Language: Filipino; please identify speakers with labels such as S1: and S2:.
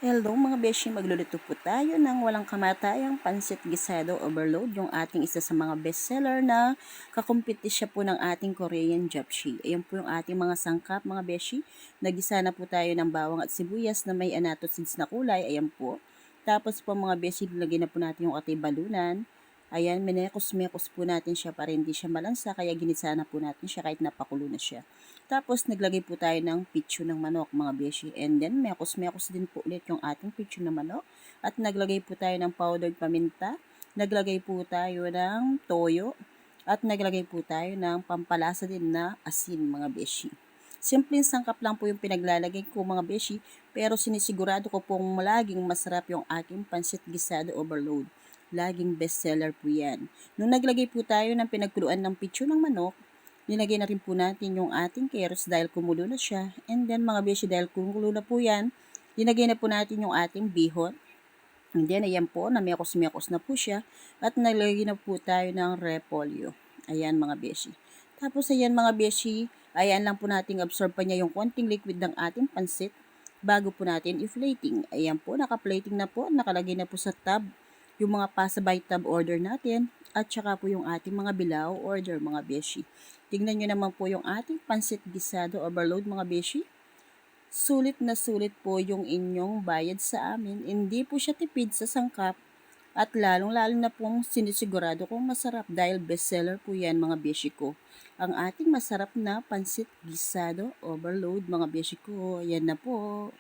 S1: Hello mga beshi, magluluto po tayo ng walang kamatayang pansit gisado overload, yung ating isa sa mga bestseller na kakompetisya po ng ating Korean japchae. Ayan po yung ating mga sangkap mga beshi. Nagisa na po tayo ng bawang at sibuyas na may anato seeds na kulay. Ayan po. Tapos po mga beshi, lagyan na po natin yung ating balunan. Ayan, minekos-mekos po natin siya para hindi siya malansa, kaya ginisa na po natin siya kahit napakulo na siya. Tapos, naglagay po tayo ng pitso ng manok, mga beshi. And then, mekos-mekos din po ulit yung ating pitso ng manok. At naglagay po tayo ng powdered paminta. Naglagay po tayo ng toyo. At naglagay po tayo ng pampalasa din na asin, mga beshi. Simpleng sangkap lang po yung pinaglalagay ko mga beshi, pero sinisigurado ko pong laging masarap yung aking pansit gisado overload. Laging bestseller po yan. Nung naglagay po tayo ng pinagkuluan ng pitso ng manok, nilagay na rin po natin yung ating carrots dahil kumulo na siya. And then mga beshi, dahil kumulo na po yan, nilagay na po natin yung ating bihon. And then ayan po, namekos-mekos na po siya. At nalagay na po tayo ng repolyo. Ayan mga beshi. Tapos ayan mga beshi, ayan lang po nating absorb pa niya yung konting liquid ng ating pansit bago po natin i-plating. Ayan po, naka-plating na po, nakalagay na po sa tab yung mga pasabay tab order natin at saka po yung ating mga bilaw order mga beshi. Tingnan nyo naman po yung ating pansit gisado overload mga beshi. Sulit na sulit po yung inyong bayad sa amin. Hindi po siya tipid sa sangkap at lalong-lalo na pong sinisigurado kong masarap dahil bestseller po yan mga beshi ko. Ang ating masarap na pansit gisado overload mga beshi ko. Yan na po.